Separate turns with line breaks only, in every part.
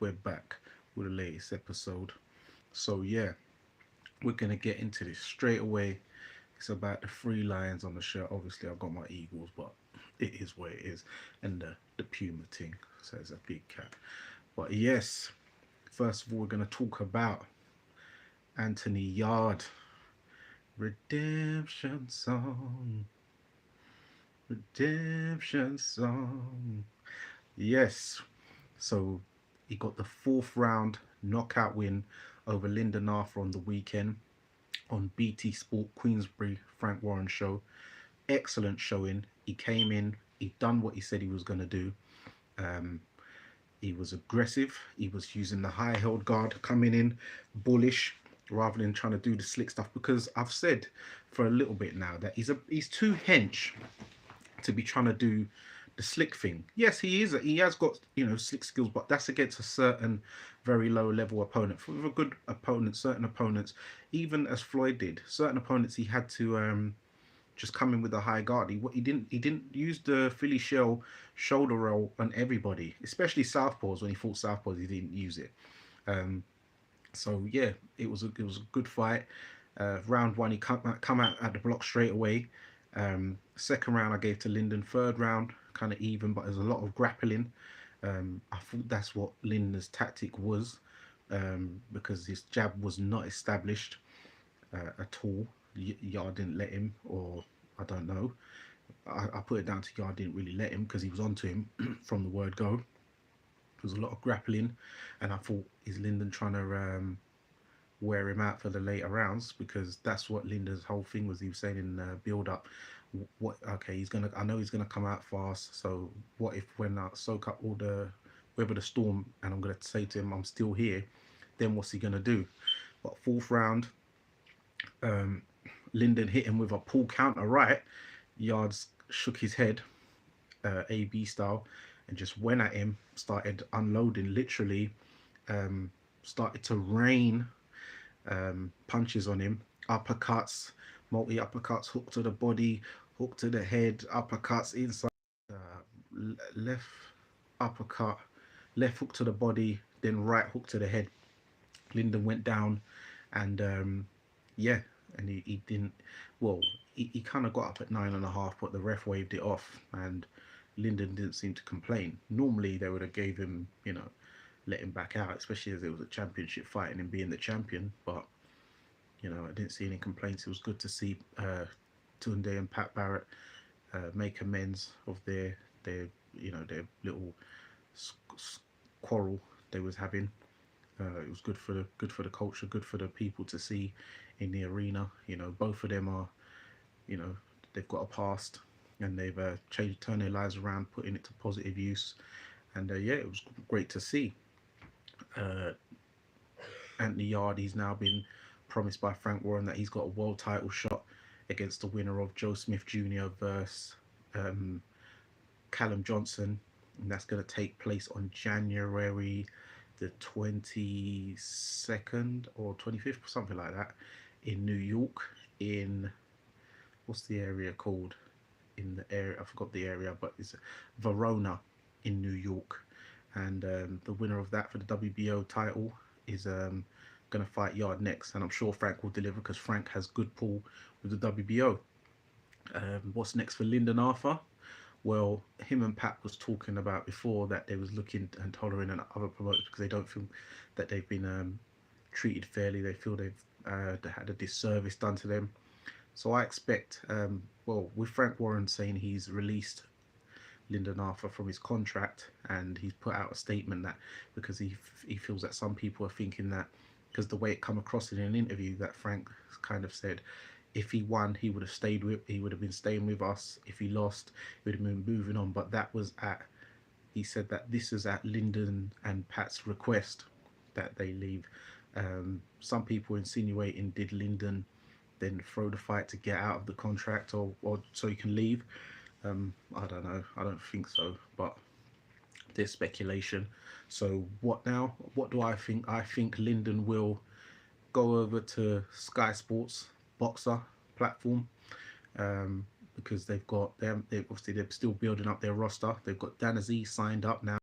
We're back with the latest episode. So yeah, we're gonna get into this straight away. It's about the three lions on the shirt. Obviously, I've got my eagles, but it is what it is, and the puma thing. So it's a big cat. But yes, first of all, we're gonna talk about Anthony Yarde, redemption song, redemption song. Yes, so he got the fourth round knockout win over Lyndon Arthur on the weekend on BT Sport Queensbury Frank Warren show. Excellent showing. He came in, he done what he said he was going to do. Um, he was aggressive. He was using the high held guard, coming in bullish rather than trying to do the slick stuff. Because I've said for a little bit now that he's too hench to be trying to do the slick thing. Yes, he is. He has got slick skills, but that's against a certain very low level opponent. For a good opponent, certain opponents, even as Floyd did, certain opponents he had to just come in with a high guard. He didn't use the Philly shell shoulder roll on everybody, especially southpaws. When he fought southpaws, he didn't use it. Um, so yeah, it was a good fight. Round one, he come out at the block straight away. Second round, I gave to Linden. Third round, kind of even, but there's a lot of grappling. I thought that's what Linden's tactic was, because his jab was not established at all. Yard didn't let him, or I don't know. I put it down to Yard didn't really let him because he was onto him from the word go. There was a lot of grappling, and I thought, is Linden trying to wear him out for the later rounds? Because that's what Linda's whole thing was. He was saying in build up, what okay, he's gonna. I know he's gonna come out fast. So what if when I soak up all the weather the storm, and I'm gonna say to him, I'm still here. Then what's he gonna do? But fourth round, um, Linden hit him with a pull counter right. Yards shook his head, AB style, and just went at him. Started unloading, literally. Started to rain punches on him, uppercuts, multi uppercuts, hook to the body, hook to the head, uppercuts inside, left uppercut, left hook to the body, then right hook to the head. Lyndon went down, and yeah, and he didn't. Well, he kind of got up at 9.5, but the ref waved it off, and Lyndon didn't seem to complain. Normally, they would have gave him, let him back out, especially as it was a championship fight and him being the champion. But I didn't see any complaints. It was good to see Tunde and Pat Barrett make amends of their little quarrel they was having. It was good for the culture, good for the people to see in the arena. Both of them are, you know, they've got a past, and they've turned their lives around, putting it to positive use. And yeah, it was great to see. Uh, Anthony Yarde, he's now been promised by Frank Warren that he's got a world title shot against the winner of Joe Smith Jr. versus um, Callum Johnson, and that's going to take place on January the 22nd or 25th, something like that, in New York. In what's the area called? In the area, I forgot the area, but it's Verona in New York. And the winner of that for the WBO title is going to fight Yard next, and I'm sure Frank will deliver because Frank has good pull with the WBO. What's next for Lyndon Arthur? Well, him and Pat was talking about before that they was looking and tolerant and other promoters because they don't feel that they've been treated fairly. They feel they've had a disservice done to them. So I expect, well, with Frank Warren saying he's released Lyndon Arthur from his contract, and he's put out a statement that because he feels that some people are thinking that because the way it come across in an interview that Frank kind of said if he won he would have been staying with us. If he lost, he would have been moving on. But that was at he said that this is at Lyndon and Pat's request that they leave. Some people insinuating did Lyndon then throw the fight to get out of the contract or so he can leave. I don't know. I don't think so, but there's speculation. So what now? What do I think? I think Lyndon will go over to Sky Sports Boxer platform, because they've got them. They obviously they're still building up their roster. They've got Danazi signed up now.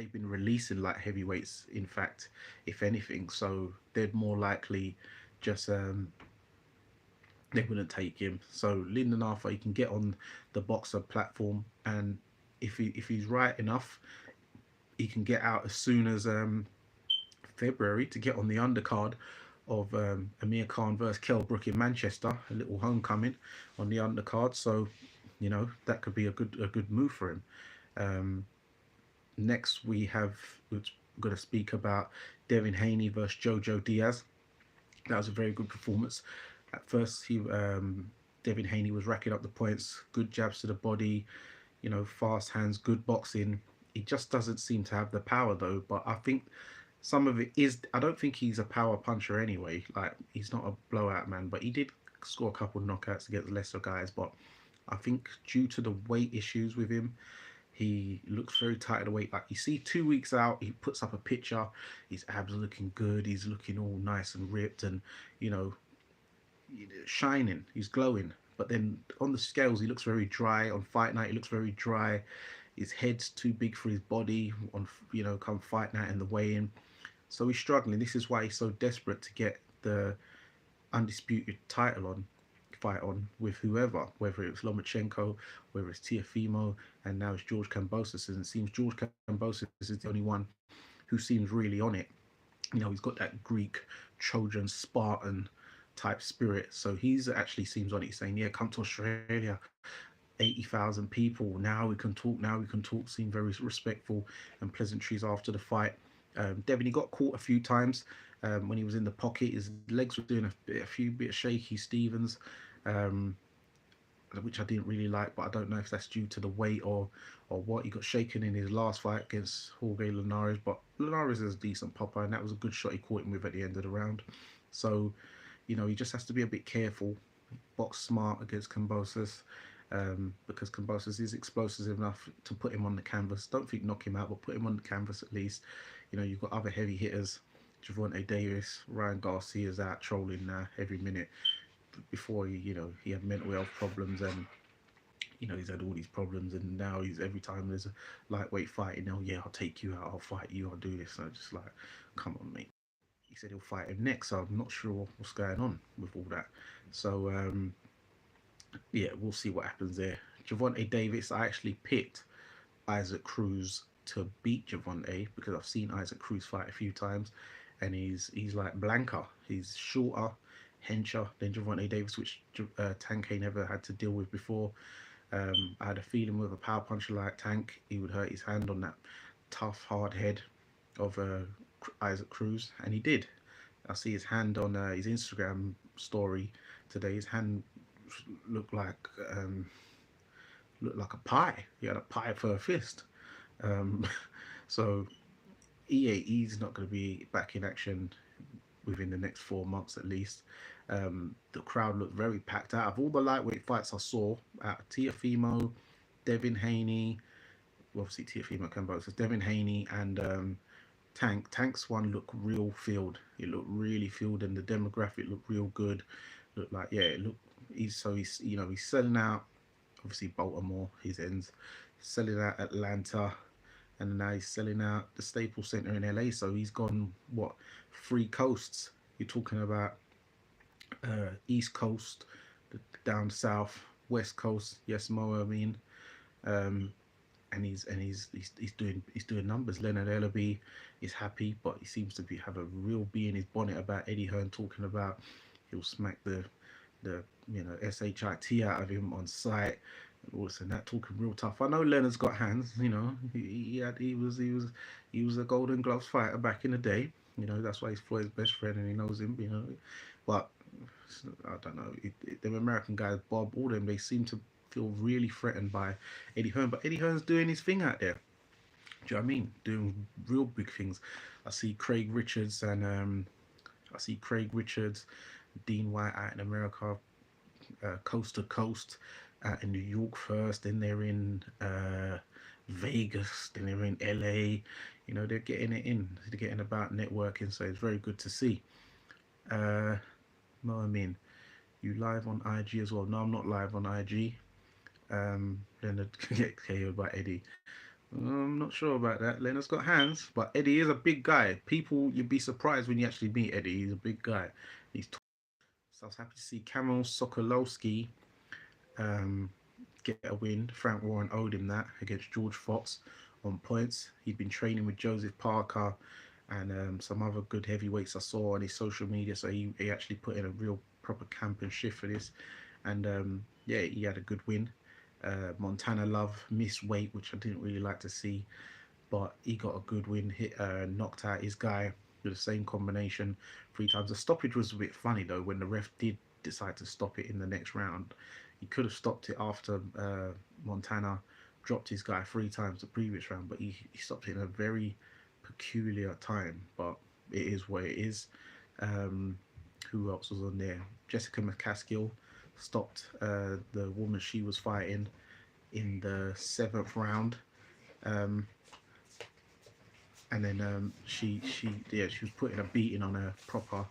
they've been releasing light heavyweights, in fact, if anything. So they're more likely just they wouldn't take him. So Lyndon Arthur, he can get on the boxer platform, and if he's right enough, he can get out as soon as February to get on the undercard of Amir Khan versus Kell Brook in Manchester, a little homecoming on the undercard. So, that could be a good move for him. Um, Next, we're going to speak about Devin Haney versus Jojo Diaz. That was a very good performance. At first, Devin Haney was racking up the points, good jabs to the body, fast hands, good boxing. He just doesn't seem to have the power though. But I think some of it is. I don't think he's a power puncher anyway. Like, he's not a blowout man, but he did score a couple of knockouts against lesser guys. But I think due to the weight issues with him, he looks very tight of the weight. Like, you see 2 weeks out, he puts up a picture. His abs are looking good. He's looking all nice and ripped, and you know shining. He's glowing. But then on the scales, he looks very dry. On fight night, he looks very dry. His head's too big for his body. On come fight night and the weigh-in, so he's struggling. This is why he's so desperate to get the undisputed title on fight on with whoever, whether it's Lomachenko, whether it's Tiafimo, and now it's George Kambosos. And it seems George Kambosos is the only one who seems really on it. He's got that Greek, Trojan, Spartan type spirit. So he's actually seems on it. He's saying, yeah, come to Australia. 80,000 people. Now we can talk. Now we can talk. Seem very respectful and pleasantries after the fight. Devin, he got caught a few times when he was in the pocket. His legs were doing a few bit shaky Stevens, um, which I didn't really like. But I don't know if that's due to the weight or what. He got shaken in his last fight against Jorge Linares, but Linares is a decent popper, and that was a good shot he caught him with at the end of the round. So, he just has to be a bit careful, box smart against Kambosos. Because Kambosos is explosive enough to put him on the canvas. Don't think knock him out, but put him on the canvas at least. You've got other heavy hitters. Gervonta Davis, Ryan Garcia's out trolling every minute. Before he had mental health problems, and he's had all these problems, and now he's every time there's a lightweight fight, yeah, I'll take you out, I'll fight you, I'll do this. So just like, come on, mate. He said he'll fight him next, so I'm not sure what's going on with all that. So yeah, we'll see what happens there. Gervonta Davis, I actually picked Isaac Cruz to beat Gervonta because I've seen Isaac Cruz fight a few times, and he's like Blanca. He's shorter, hencher than Gervonta Davis, which Tank never had to deal with before. I had a feeling with a power puncher like Tank, he would hurt his hand on that tough, hard head of Isaac Cruz, and he did. I see his hand on his Instagram story today. His hand looked like um, looked like a pie. He had a pie for a fist. Um, so he's not going to be back in action within the next 4 months at least. The crowd looked very packed out. Of all the lightweight fights I saw, Tiafimo, Devin Haney, obviously Tiafimo Kambosos, Devin Haney, and Tank's one looked real field. It looked really field, and the demographic looked real good. Looked like, yeah, it looked. He's selling out. Obviously Baltimore, his ends, selling out Atlanta, and now he's selling out the Staples Center in LA. So he's gone what 3 coasts? You're talking about East Coast, down south, West Coast. Yes, Mo. I mean, um, and he's doing numbers. Leonard Ellaby is happy, but he seems to have a real bee in his bonnet about Eddie Hearn talking about he'll smack the shit out of him on site. Also, that talking real tough. I know Leonard's got hands. He was a Golden Gloves fighter back in the day. That's why he's Floyd's best friend and he knows him. But I don't know. Them American guys, Bob, all them, they seem to feel really threatened by Eddie Hearn. But Eddie Hearn's doing his thing out there. Do you know what I mean? Doing real big things. I see Craig Richards, Dean White out in America, coast to coast, out in New York first, then they're in Vegas, then they're in LA. They're getting it in. They're getting about networking, so it's very good to see. No, I mean, you live on IG as well? No, I'm not live on IG. Then get KO'd by Eddie. I'm not sure about that. Leonard's got hands, but Eddie is a big guy. People, you'd be surprised when you actually meet Eddie. He's a big guy. He's tall. So I was happy to see Kamil Sokolowski um, get a win. Frank Warren owed him that against George Fox on points. He'd been training with Joseph Parker and some other good heavyweights I saw on his social media. So he actually put in a real proper camp and shift for this. And yeah, he had a good win. Montana Love missed weight, which I didn't really like to see, but he got a good win. Hit, knocked out his guy with the same combination 3 times. The stoppage was a bit funny though when the ref did decide to stop it in the next round. He could have stopped it after Montana dropped his guy 3 times the previous round, but he stopped it in a very peculiar time. But it is what it is. Um, who else was on there? Jessica McCaskill stopped the woman she was fighting in the 7th round. Um, and then she was putting a beating on her proper,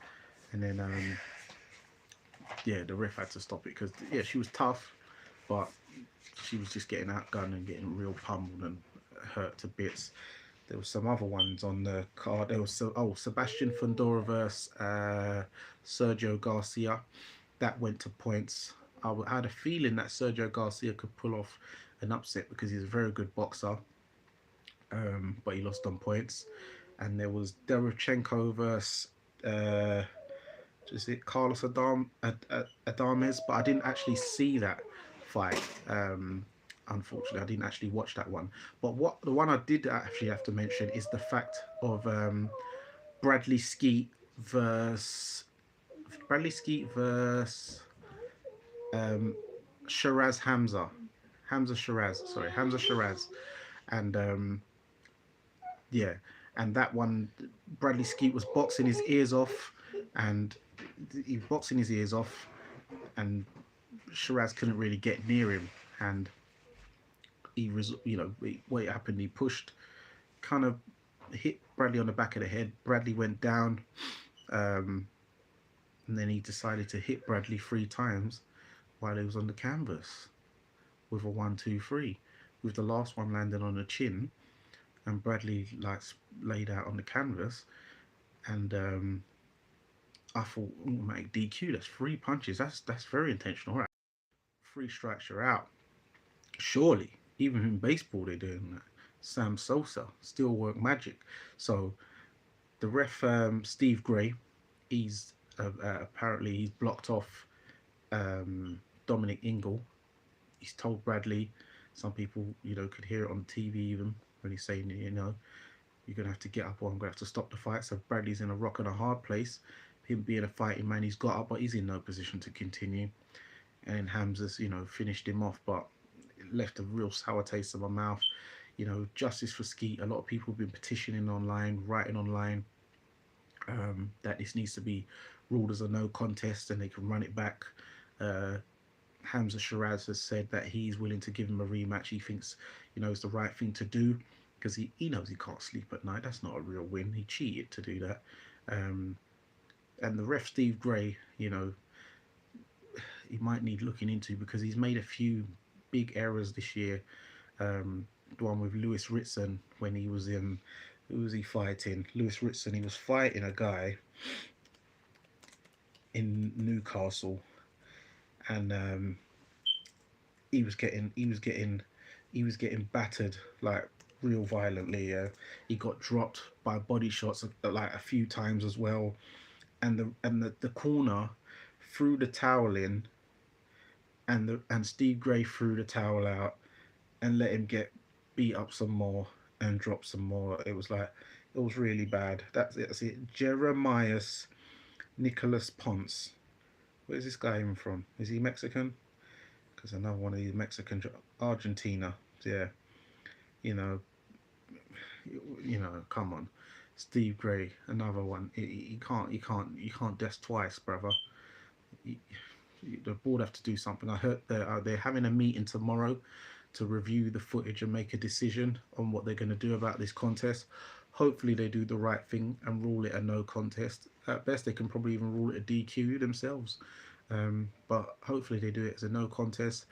and then yeah, the ref had to stop it because yeah, she was tough, but she was just getting outgunned and getting real pummeled and hurt to bits. There were some other ones on the card. There was Sebastian Fundora versus Sergio Garcia. That went to points. I had a feeling that Sergio Garcia could pull off an upset because he's a very good boxer, but he lost on points. And there was Derevchenko versus is it Carlos Adames, but I didn't actually see that fight. Unfortunately, I didn't actually watch that one. But what the one I did actually have to mention is the fact of Bradley Skeet versus um, Shiraz Hamza. Hamza Shiraz. And yeah, and that one, Bradley Skeet was boxing his ears off, and he was boxing his ears off, and Shiraz couldn't really get near him, and he was, what happened? He pushed, kind of hit Bradley on the back of the head. Bradley went down, and then he decided to hit Bradley 3 times while he was on the canvas with a 1-2-3, with the last one landing on the chin, and Bradley laid out on the canvas, and I thought, automatic DQ. That's 3 punches. That's very intentional. All right, 3 strikes, you're out. Surely, even in baseball, they're doing that. Sam Sosa, still work magic. So the ref, Steve Gray, he's apparently he's blocked off Dominic Ingle. He's told Bradley. Some people, could hear it on TV even when he's saying, you're gonna have to get up, or I'm gonna have to stop the fight. So Bradley's in a rock and a hard place. Him being a fighting man, he's got up, but he's in no position to continue. And Hamza's, finished him off, but it left a real sour taste in my mouth. Justice for Skeet. A lot of people have been petitioning online, writing online, that this needs to be ruled as a no contest and they can run it back. Hamza Shiraz has said that he's willing to give him a rematch. He thinks, it's the right thing to do because he knows he can't sleep at night. That's not a real win. He cheated to do that. And the ref, Steve Gray, he might need looking into because he's made a few big errors this year. The one with Lewis Ritson when he was in, who was he fighting? Lewis Ritson. He was fighting a guy in Newcastle, and he was getting battered like real violently. He got dropped by body shots like a few times as well, and the corner threw the towel in, and Steve Gray threw the towel out and let him get beat up some more and drop some more. It was really bad. That's it. Jeremias Nicholas Ponce. Where's this guy even from? Is he Mexican? Because another one of these Mexican, Argentina. Yeah, you know, come on, Steve Gray, another one. You can't desk twice, brother. The board have to do something. I heard they're having a meeting tomorrow to review the footage and make a decision on what they're going to do about this contest. Hopefully they do the right thing and rule it a no contest. At best, they can probably even rule it a DQ themselves. But hopefully they do it as a no contest,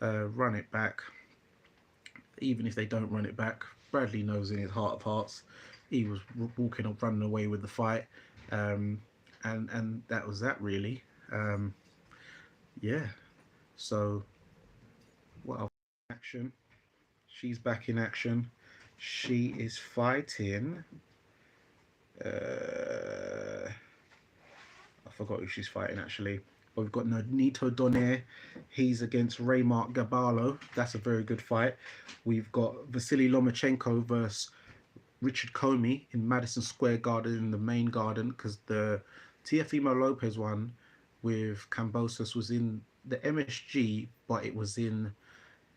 run it back. even if they don't run it back. Bradley knows in his heart of hearts he was walking up, running away with the fight, um, and that was that really. Um, yeah. So what else? Action. She's back in action. She is fighting. I forgot who she's fighting actually. But we've got Nonito Donaire. He's against Raymark Gabalo. That's a very good fight. We've got Vasily Lomachenko versus Richard Comey in Madison Square Garden in the main garden, because the Teofimo Lopez one with Kambosos was in the MSG, but it was in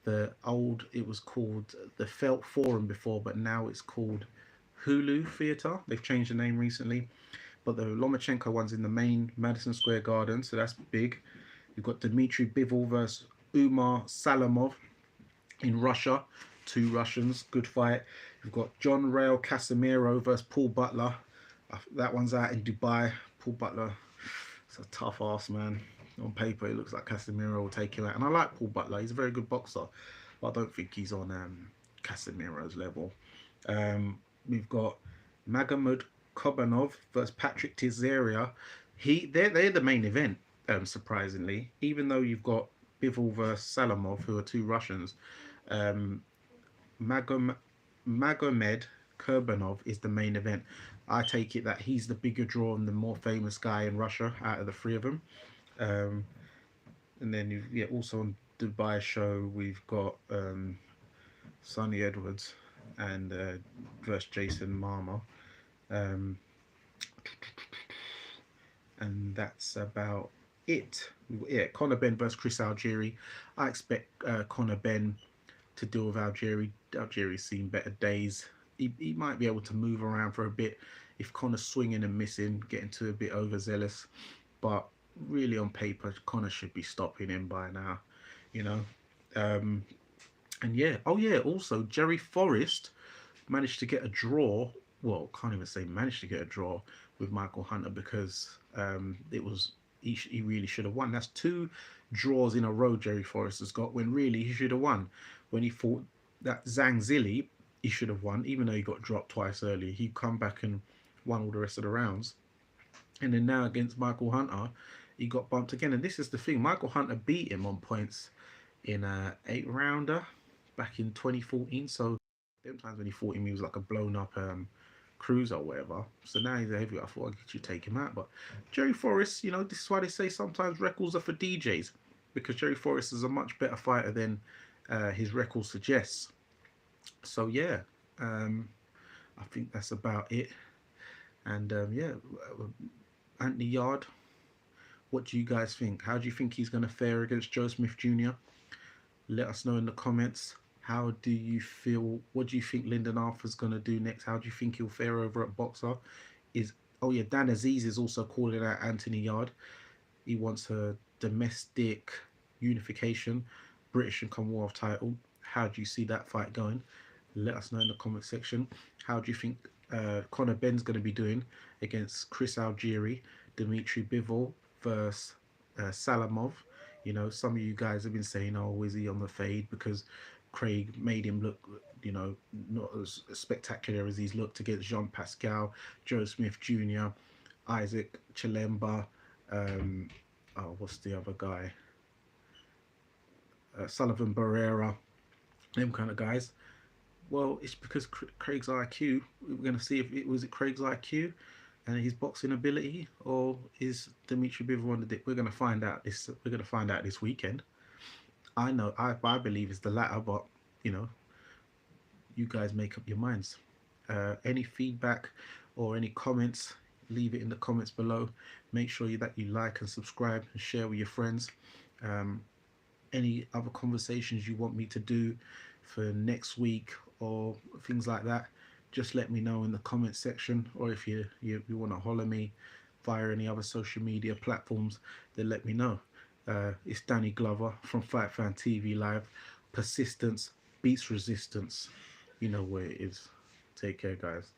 the old, it was called the Felt Forum before, but now it's called Hulu Theatre. They've changed the name recently. But the Lomachenko one's in the main Madison Square Garden, so that's big. You've got Dmitry Bivol versus Umar Salamov in Russia, 2 Russians, good fight. You've got John Rail Casimiro versus Paul Butler. That one's out in Dubai. Paul Butler, it's a tough ass, man. On paper, it looks like Casimiro will take him out. And I like Paul Butler, he's a very good boxer. But I don't think he's on Casimiro's level. We've got Magamud Kobanov versus Patrick Tizeria. They're the main event, surprisingly. Even though you've got Bivol versus Salamov, who are 2 Russians, um, Magomed Kurbanov is the main event. I take it that he's the bigger draw and the more famous guy in Russia out of the 3 of them. And then also on Dubai show we've got Sonny Edwards and versus Jason Marmo. And that's about it. Yeah, Conor Benn versus Chris Algieri. I expect Conor Benn to deal with Algieri. Algieri's seen better days. He might be able to move around for a bit if Conor's swinging and missing, getting to a bit overzealous. But really, on paper, Conor should be stopping him by now, you know. And yeah, oh yeah, also Jerry Forrest managed to get a draw. Well, can't even say managed to get a draw with Michael Hunter, because it was he really should have won. That's 2 draws in a row Jerry Forrest has got, when really he should have won. When he fought that Zhang Zili, he should have won, even though he got dropped twice early. He come back and won all the rest of the rounds. And then now against Michael Hunter, he got bumped again. And this is the thing, Michael Hunter beat him on points in a 8-rounder back in 2014. So them times when he fought him, he was like a blown up cruz or whatever. So now he's a heavyweight. I thought I should take him out. But Jerry Forrest, you know, this is why they say sometimes records are for DJs, because Jerry Forrest is a much better fighter than his record suggests. So yeah, I think that's about it. And yeah, Anthony Yarde, what do you guys think? How do you think he's going to fare against Joe Smith Jr.? Let us know in the comments. How do you feel? What do you think Lyndon Arthur's going to do next? How do you think he'll fare over at Boxer? Oh yeah, Dan Aziz is also calling out Anthony Yarde. He wants a domestic unification, British and Commonwealth title. How do you see that fight going? Let us know in the comment section. How do you think Conor Benn's going to be doing against Chris Algieri, Dmitry Bivol versus Salamov? You know, some of you guys have been saying, oh, is he on the fade because Craig made him look, you know, not as spectacular as he's looked against Jean Pascal, Joe Smith Jr., Isaac Chilemba, what's the other guy? Sullivan Barrera, them kind of guys. Well, it's because Craig's IQ. We're going to see if it was Craig's IQ and his boxing ability, or is Dmitry Bivol on the dip. We're going to find out this. We're going to find out this weekend. I know. I believe it's the latter, but you know, you guys make up your minds. Any feedback or any comments, leave it in the comments below. Make sure that you like and subscribe and share with your friends. Any other conversations you want me to do for next week or things like that, just let me know in the comment section. Or if you want to holler me via any other social media platforms, then let me know. It's Danny Glover from Fight Fan TV Live. Persistence beats resistance. You know where it is. Take care, guys.